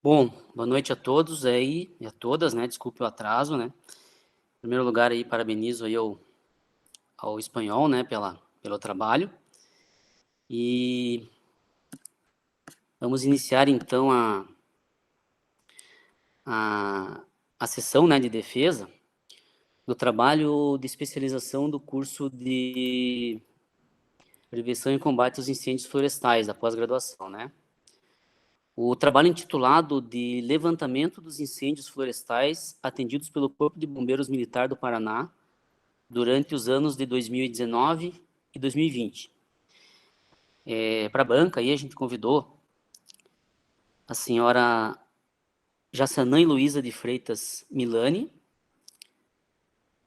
Bom, boa noite a todos aí e a todas, né? Desculpe o atraso, né? Em primeiro lugar aí, parabenizo aí ao Espanhol, né, pelo trabalho. E vamos iniciar então a sessão, né, de defesa do trabalho de especialização do curso de prevenção e combate aos incêndios florestais da pós-graduação, né? O trabalho intitulado de Levantamento dos Incêndios Florestais atendidos pelo Corpo de Bombeiros Militar do Paraná durante os anos de 2019 e 2020. Para a banca, aí a gente convidou a senhora Jaçanã Luísa de Freitas Milani,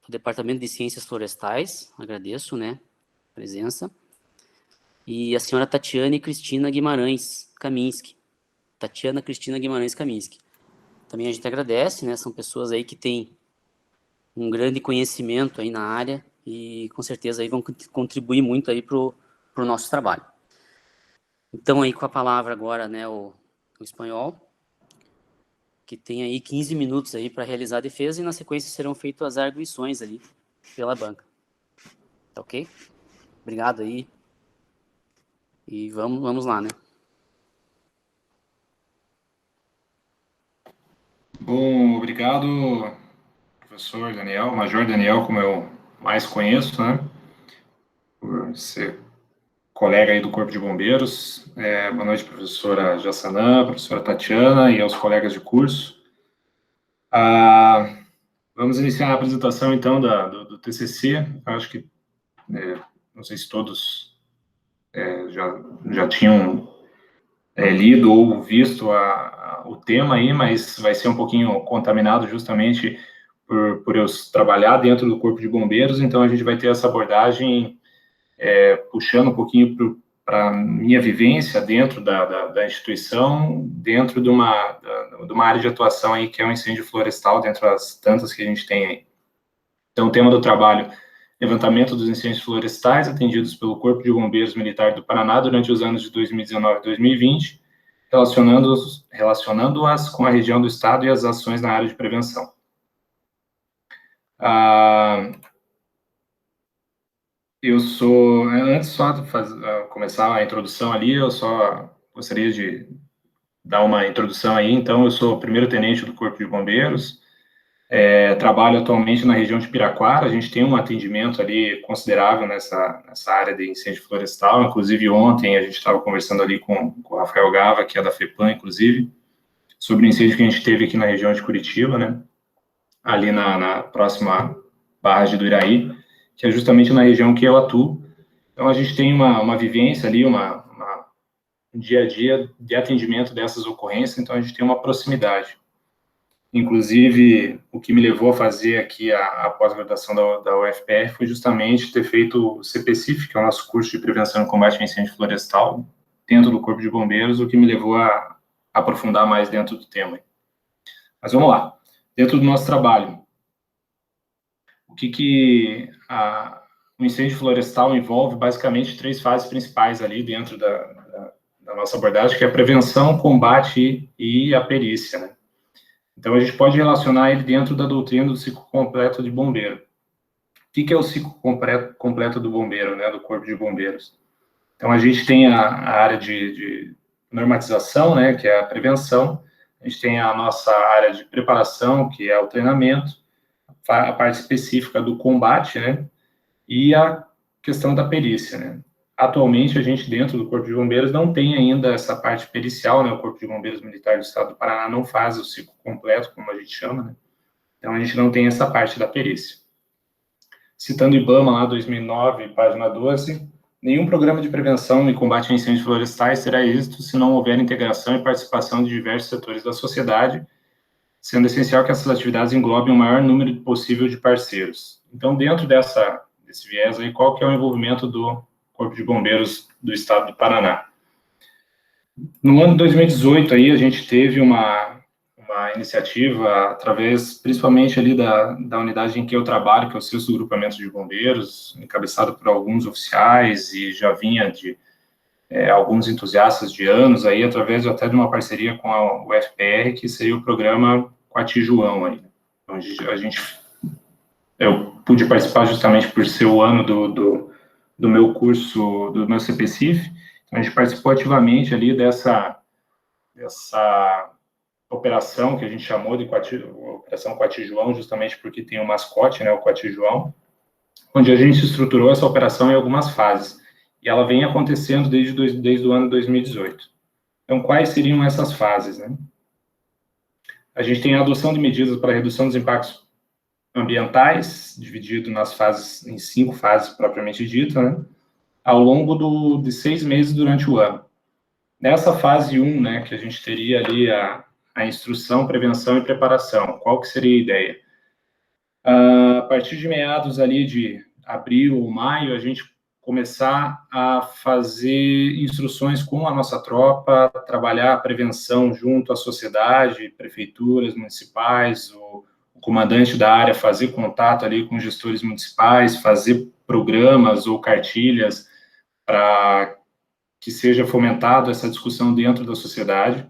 do Departamento de Ciências Florestais, agradeço, né, a presença, e a senhora Tatiana Cristina Guimarães Kaminski. Tatiana Cristina Guimarães Kaminski. Também a gente agradece, né, são pessoas aí que têm um grande conhecimento aí na área e com certeza aí vão contribuir muito aí para o nosso trabalho. Então aí com a palavra agora, né, o espanhol, que tem aí 15 minutos aí para realizar a defesa e na sequência serão feitas as arguições ali pela banca. Tá ok? Obrigado aí. E vamos lá, né? Bom, obrigado, professor Daniel, Major Daniel, como eu mais conheço, né, por ser colega aí do Corpo de Bombeiros. Boa noite, professora Jaçanã, professora Tatiana e aos colegas de curso. Vamos iniciar a apresentação, então, do TCC. Eu acho que, não sei se todos já tinham lido ou visto o tema aí, mas vai ser um pouquinho contaminado justamente por eu trabalhar dentro do Corpo de Bombeiros, então a gente vai ter essa abordagem puxando um pouquinho para a minha vivência dentro da instituição, dentro de uma área de atuação aí que é o incêndio florestal, dentro das tantas que a gente tem aí. Então, o tema do trabalho: levantamento dos incêndios florestais atendidos pelo Corpo de Bombeiros Militar do Paraná durante os anos de 2019 e 2020, relacionando-as com a região do estado e as ações na área de prevenção. Antes só de começar a introdução ali, eu só gostaria de dar uma introdução aí. Então, eu sou primeiro-tenente do Corpo de Bombeiros, trabalho atualmente na região de Piraquara. A gente tem um atendimento ali considerável nessa área de incêndio florestal. Inclusive, ontem a gente estava conversando ali com o Rafael Gava, que é da FEPAM, inclusive, sobre o incêndio que a gente teve aqui na região de Curitiba, né, ali na próxima barragem do Iraí, que é justamente na região que eu atuo. Então, a gente tem uma vivência ali, um dia a dia de atendimento dessas ocorrências, então a gente tem uma proximidade. Inclusive, o que me levou a fazer aqui a pós-graduação da UFPR foi justamente ter feito o CPCIF, que é o nosso curso de prevenção e combate ao incêndio florestal, dentro do Corpo de Bombeiros, o que me levou a aprofundar mais dentro do tema. Mas vamos lá. Dentro do nosso trabalho, o o incêndio florestal envolve basicamente 3 fases principais ali dentro da nossa abordagem, que é a prevenção, combate e a perícia, né? Então, a gente pode relacionar ele dentro da doutrina do ciclo completo de bombeiro. O que é o ciclo completo do bombeiro, né, do Corpo de Bombeiros? Então, a gente tem a área de normatização, né, que é a prevenção. A gente tem a nossa área de preparação, que é o treinamento, a parte específica do combate, né, e a questão da perícia, né. Atualmente, a gente, dentro do Corpo de Bombeiros, não tem ainda essa parte pericial, né? O Corpo de Bombeiros Militar do Estado do Paraná não faz o ciclo completo, como a gente chama, né? Então, a gente não tem essa parte da perícia. Citando IBAMA, lá, 2009, página 12, nenhum programa de prevenção e combate a incêndios florestais terá êxito se não houver integração e participação de diversos setores da sociedade, sendo essencial que essas atividades englobem o maior número possível de parceiros. Então, dentro desse viés aí, qual que é o envolvimento do Corpo de Bombeiros do Estado do Paraná? No ano de 2018, aí, a gente teve uma iniciativa, através, principalmente ali da unidade em que eu trabalho, que é o 6º Grupamento de Bombeiros, encabeçado por alguns oficiais, e já vinha de alguns entusiastas de anos aí, através até de uma parceria com a UFPR, que seria o programa Coati João aí. Então, eu pude participar justamente por ser o ano do meu curso, do meu CPCIF. Então, a gente participou ativamente ali dessa operação que a gente chamou de Operação Coati João, justamente porque tem o mascote, né, o Coati João, onde a gente estruturou essa operação em algumas fases. E ela vem acontecendo desde o ano 2018. Então, quais seriam essas fases, né? A gente tem a adoção de medidas para redução dos impactos ambientais, dividido em 5 fases propriamente dita, né? Ao longo de 6 meses durante o ano. Nessa fase 1, né, que a gente teria ali a instrução, prevenção e preparação, qual que seria a ideia? A partir de meados ali de abril ou maio, a gente começar a fazer instruções com a nossa tropa, trabalhar a prevenção junto à sociedade, prefeituras municipais, o comandante da área fazer contato ali com gestores municipais, fazer programas ou cartilhas para que seja fomentado essa discussão dentro da sociedade,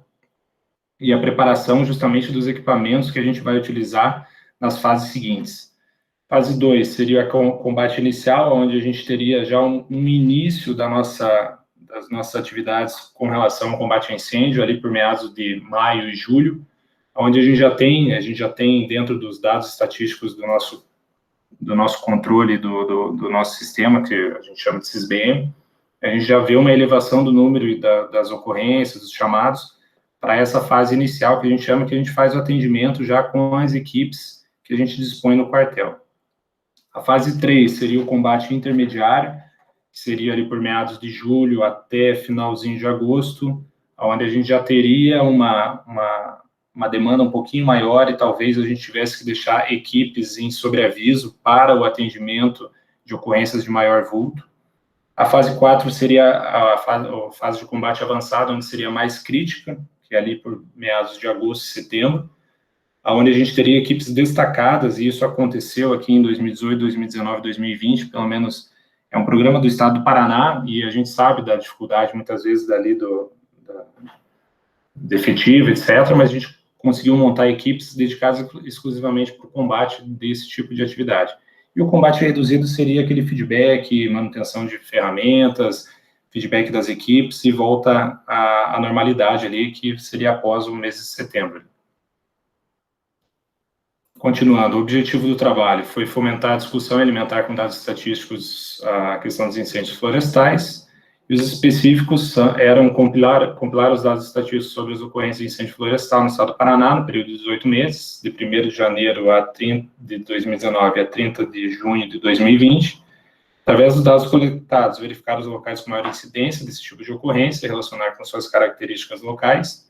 e a preparação justamente dos equipamentos que a gente vai utilizar nas fases seguintes. Fase 2 seria o combate inicial, onde a gente teria já um início das nossas atividades com relação ao combate a incêndio, ali por meados de maio e julho, onde a gente já tem dentro dos dados estatísticos do nosso controle, do nosso sistema, que a gente chama de SISBM, a gente já vê uma elevação do número das ocorrências, dos chamados, para essa fase inicial, que a gente faz o atendimento já com as equipes que a gente dispõe no quartel. A fase 3 seria o combate intermediário, que seria ali por meados de julho até finalzinho de agosto, onde a gente já teria uma demanda um pouquinho maior e talvez a gente tivesse que deixar equipes em sobreaviso para o atendimento de ocorrências de maior vulto. A fase 4 seria a fase de combate avançado, onde seria mais crítica, que é ali por meados de agosto e setembro, onde a gente teria equipes destacadas, e isso aconteceu aqui em 2018, 2019, 2020, pelo menos é um programa do Estado do Paraná, e a gente sabe da dificuldade, muitas vezes, dali do efetivo, etc., mas a gente conseguiu montar equipes dedicadas exclusivamente para o combate desse tipo de atividade. E o combate reduzido seria aquele feedback, manutenção de ferramentas, feedback das equipes, e volta à normalidade ali, que seria após o mês de setembro. Continuando, o objetivo do trabalho foi fomentar a discussão e alimentar com dados estatísticos a questão dos incêndios florestais, e os específicos eram compilar os dados estatísticos sobre as ocorrências de incêndio florestal no estado do Paraná, no período de 18 meses, de 1º de janeiro de 2019 a 30 de junho de 2020, através dos dados coletados, verificar os locais com maior incidência desse tipo de ocorrência, relacionar com suas características locais,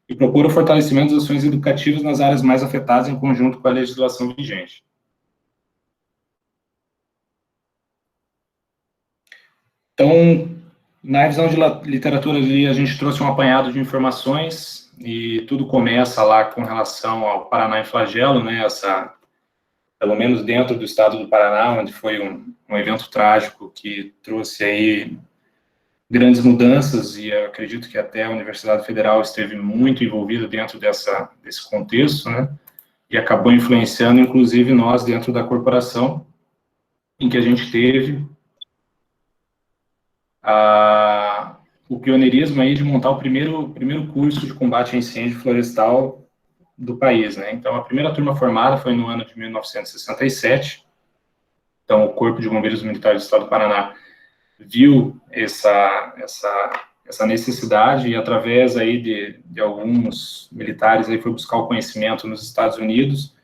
e propor o fortalecimento das ações educativas nas áreas mais afetadas em conjunto com a legislação vigente. Então, na revisão de literatura ali, a gente trouxe um apanhado de informações, e tudo começa lá com relação ao Paraná em flagelo, né, pelo menos dentro do estado do Paraná, onde foi um evento trágico que trouxe aí grandes mudanças, e eu acredito que até a Universidade Federal esteve muito envolvida dentro desse contexto, né, e acabou influenciando, inclusive, nós dentro da corporação, em que a gente teve o pioneirismo aí de montar o primeiro curso de combate a incêndio florestal do país, né. Então, a primeira turma formada foi no ano de 1967, então o Corpo de Bombeiros Militares do Estado do Paraná viu essa necessidade, e através aí de alguns militares aí foi buscar o conhecimento nos Estados Unidos,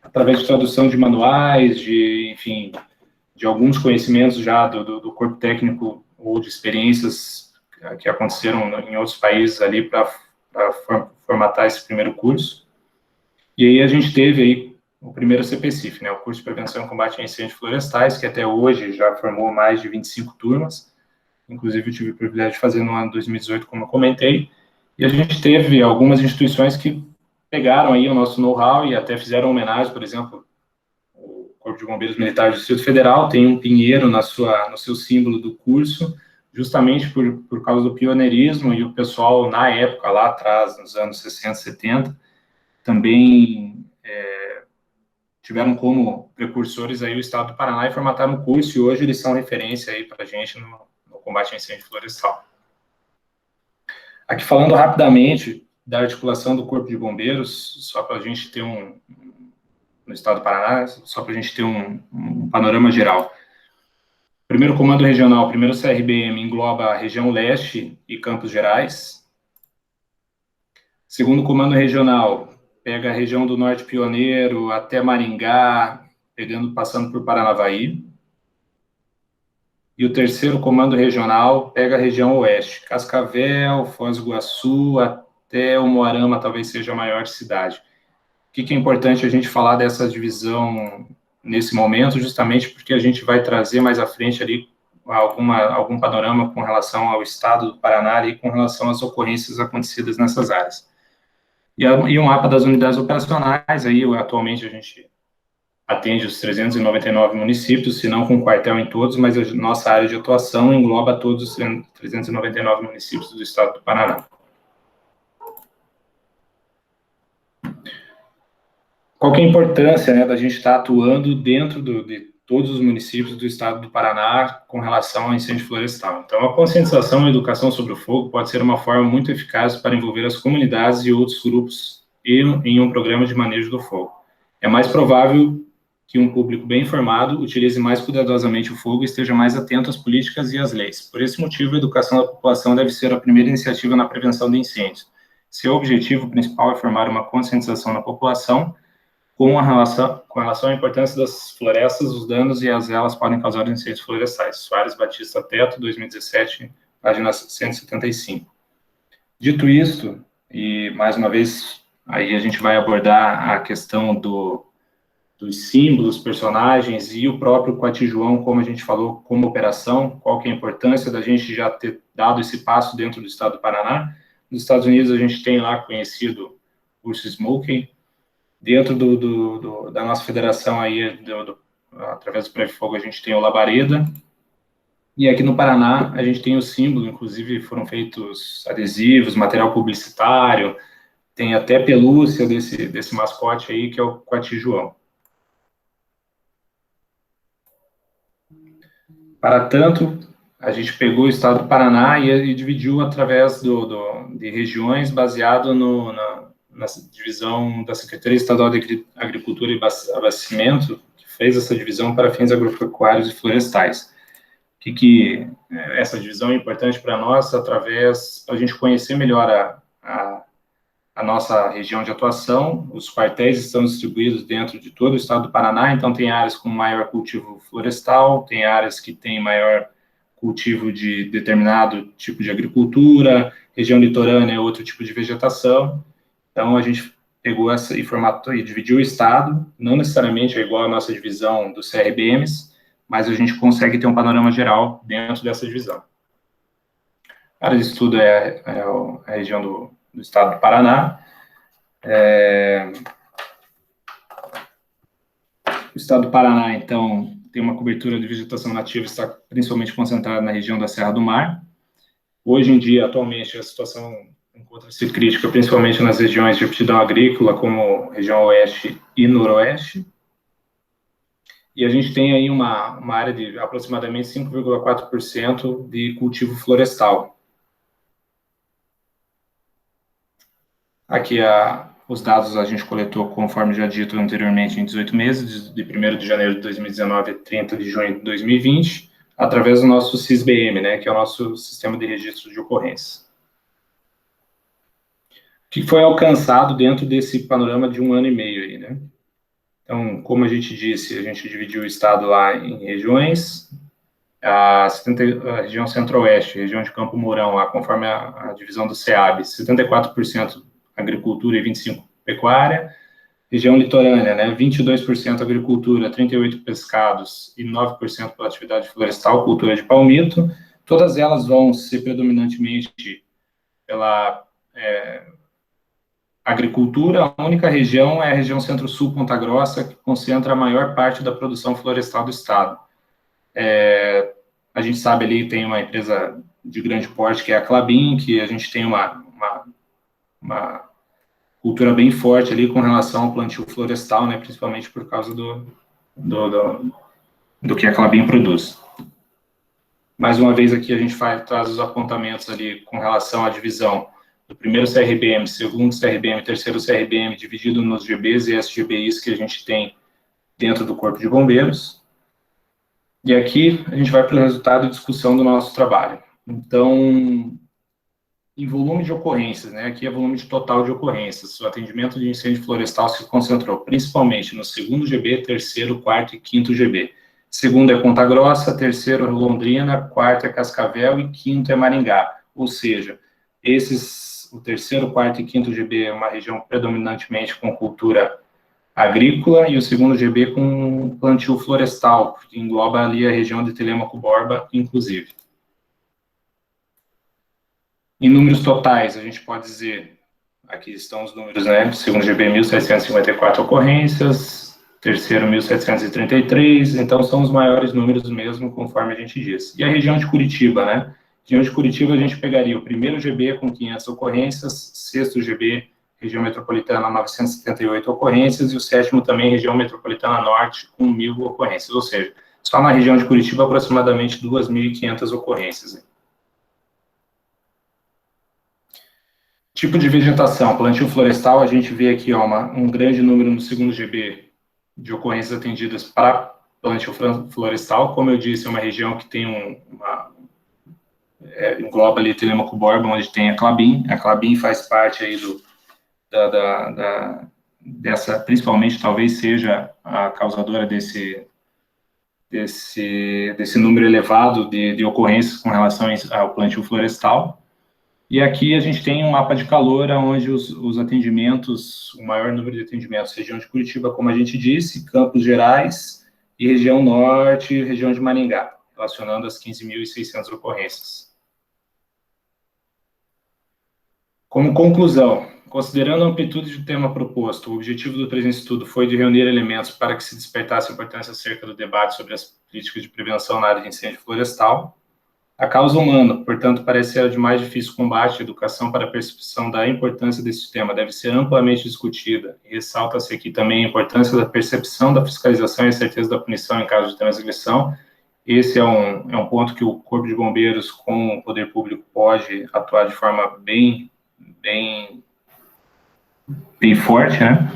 através de tradução de manuais, enfim, de alguns conhecimentos já do corpo técnico ou de experiências que aconteceram em outros países ali para formatar esse primeiro curso. E aí a gente teve aí o primeiro CPCIF, né, o curso de Prevenção e Combate a Incêndios Florestais, que até hoje já formou mais de 25 turmas, inclusive eu tive o privilégio de fazer no ano 2018, como eu comentei, e a gente teve algumas instituições que pegaram aí o nosso know-how e até fizeram homenagem, por exemplo, o Corpo de Bombeiros Militares do Distrito Federal tem um pinheiro no seu símbolo do curso, justamente por causa do pioneirismo, e o pessoal, na época, lá atrás, nos anos 60, 70, também tiveram como precursores aí o Estado do Paraná e formataram o curso, e hoje eles são referência aí para a gente no combate a incêndio florestal. Aqui falando rapidamente da articulação do Corpo de Bombeiros, só para a gente ter no Estado do Paraná, só para a gente ter um panorama geral. Primeiro Comando Regional, primeiro CRBM, engloba a região leste e Campos Gerais. Segundo Comando Regional, pega a região do Norte Pioneiro até Maringá, passando por Paranavaí. E o terceiro Comando Regional pega a região oeste, Cascavel, Foz do Iguaçu, até o Moarama, talvez seja a maior cidade. O que é importante a gente falar dessa divisão nesse momento, justamente porque a gente vai trazer mais à frente ali algum panorama com relação ao estado do Paraná e com relação às ocorrências acontecidas nessas áreas. E um mapa das unidades operacionais, aí atualmente a gente atende os 399 municípios, se não com quartel em todos, mas a nossa área de atuação engloba todos os 399 municípios do estado do Paraná. Qual que é a importância, né, da gente estar atuando dentro de todos os municípios do estado do Paraná com relação ao incêndio florestal? Então, a conscientização e a educação sobre o fogo pode ser uma forma muito eficaz para envolver as comunidades e outros grupos em um programa de manejo do fogo. É mais provável que um público bem informado utilize mais cuidadosamente o fogo e esteja mais atento às políticas e às leis. Por esse motivo, a educação da população deve ser a primeira iniciativa na prevenção de incêndios. Seu objetivo principal é formar uma conscientização na população com relação à importância das florestas, os danos e as elas podem causar incêndios florestais. Soares Batista Teto, 2017, página 175. Dito isto, e mais uma vez, aí a gente vai abordar a questão dos símbolos, personagens e o próprio Coati João, como a gente falou, como operação, qual que é a importância da gente já ter dado esse passo dentro do estado do Paraná. Nos Estados Unidos a gente tem lá conhecido o urso Smokey. Dentro da nossa federação aí, através do Prévio Fogo, a gente tem o Labareda. E aqui no Paraná, a gente tem o símbolo, inclusive foram feitos adesivos, material publicitário, tem até pelúcia desse mascote aí, que é o Coati João. Para tanto, a gente pegou o estado do Paraná e dividiu através de regiões baseado na divisão da Secretaria Estadual de Agricultura e Abastecimento, que fez essa divisão para fins agropecuários e florestais. Que essa divisão é importante para nós, para a gente conhecer melhor a nossa região de atuação. Os quartéis estão distribuídos dentro de todo o estado do Paraná, então tem áreas com maior cultivo florestal, tem áreas que têm maior cultivo de determinado tipo de agricultura, região litorânea é outro tipo de vegetação. Então, a gente pegou essa e formatou e dividiu o estado, não necessariamente é igual a nossa divisão dos CRBMs, mas a gente consegue ter um panorama geral dentro dessa divisão. A área de estudo é a região do estado do Paraná. O estado do Paraná, então, tem uma cobertura de vegetação nativa, está principalmente concentrada na região da Serra do Mar. Hoje em dia, atualmente, a situação encontra-se crítica, principalmente nas regiões de aptidão agrícola, como região oeste e noroeste. E a gente tem aí uma área de aproximadamente 5,4% de cultivo florestal. Aqui os dados a gente coletou, conforme já dito anteriormente, em 18 meses, de 1º de janeiro de 2019 a 30 de junho de 2020, através do nosso SISBM, né, que é o nosso Sistema de Registro de Ocorrências. O que foi alcançado dentro desse panorama de 1 ano e meio aí, né? Então, como a gente disse, a gente dividiu o estado lá em regiões, a região centro-oeste, região de Campo Mourão, lá, conforme a divisão do SEAB, 74% agricultura e 25% pecuária, região litorânea, né, 22% agricultura, 38% pescados e 9% pela atividade florestal, cultura de palmito. Todas elas vão ser predominantemente pela agricultura. A única região é a região Centro-Sul, Ponta Grossa, que concentra a maior parte da produção florestal do estado. A gente sabe ali, tem uma empresa de grande porte, que é a Klabin, que a gente tem uma cultura bem forte ali com relação ao plantio florestal, né, principalmente por causa do que a Klabin produz. Mais uma vez aqui a gente traz os apontamentos ali com relação à divisão do primeiro CRBM, segundo CRBM, terceiro CRBM, dividido nos GBs e SGBIs que a gente tem dentro do Corpo de Bombeiros. E aqui a gente vai para o resultado e discussão do nosso trabalho. Então, em volume de ocorrências, né, aqui é volume de total de ocorrências, o atendimento de incêndio florestal se concentrou principalmente no segundo GB, terceiro, quarto e quinto GB. Segundo é Ponta Grossa, terceiro é Londrina, quarto é Cascavel e quinto é Maringá. Ou seja, o terceiro, quarto e quinto GB é uma região predominantemente com cultura agrícola e o segundo GB com plantio florestal, que engloba ali a região de Telêmaco-Borba, inclusive. Em números totais, a gente pode dizer, aqui estão os números, né? Segundo GB, 1.754 ocorrências, terceiro, 1.733, então são os maiores números mesmo, conforme a gente diz. E a região de Curitiba, né? Região de Curitiba, a gente pegaria o primeiro GB com 500 ocorrências, sexto GB, região metropolitana, 978 ocorrências, e o sétimo também, região metropolitana norte, com 1.000 ocorrências, ou seja, só na região de Curitiba, aproximadamente 2.500 ocorrências. Tipo de vegetação, plantio florestal, a gente vê aqui ó, um grande número no segundo GB de ocorrências atendidas para plantio florestal. Como eu disse, é uma região que tem engloba ali Telêmaco-Borba, onde tem a Klabin. A Klabin faz parte aí dessa, principalmente, talvez seja a causadora desse número elevado de ocorrências com relação ao plantio florestal. E aqui a gente tem um mapa de calor, onde os atendimentos, o maior número de atendimentos, região de Curitiba, como a gente disse, Campos Gerais e região norte e região de Maringá, relacionando as 15.600 ocorrências. Como conclusão, considerando a amplitude do tema proposto, o objetivo do presente estudo foi de reunir elementos para que se despertasse a importância acerca do debate sobre as políticas de prevenção na área de incêndio florestal. A causa humana, portanto, parece ser a de mais difícil combate. A educação para a percepção da importância desse tema deve ser amplamente discutida. E ressalta-se aqui também a importância da percepção da fiscalização e a certeza da punição em caso de transgressão. Esse é um ponto que o Corpo de Bombeiros, com o poder público, pode atuar de forma bem forte, né?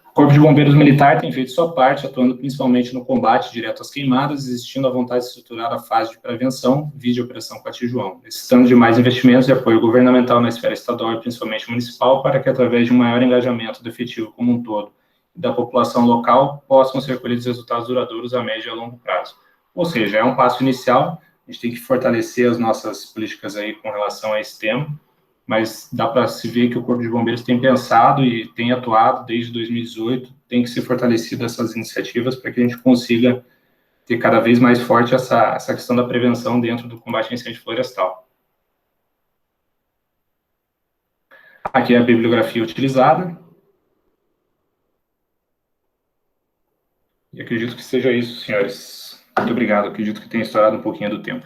O Corpo de Bombeiros Militar tem feito sua parte, atuando principalmente no combate direto às queimadas, existindo a vontade de estruturar a fase de prevenção, vide a Operação Coati-João, necessitando de mais investimentos e apoio governamental na esfera estadual e principalmente municipal, para que, através de um maior engajamento do efetivo como um todo e da população local, possam ser colhidos resultados duradouros a médio e a longo prazo. Ou seja, é um passo inicial, a gente tem que fortalecer as nossas políticas aí com relação a esse tema, mas dá para se ver que o Corpo de Bombeiros tem pensado e tem atuado desde 2018, tem que ser fortalecido essas iniciativas para que a gente consiga ter cada vez mais forte essa questão da prevenção dentro do combate a incêndio florestal. Aqui é a bibliografia utilizada. E acredito que seja isso, senhores. Muito obrigado, acredito que tenha estourado um pouquinho do tempo.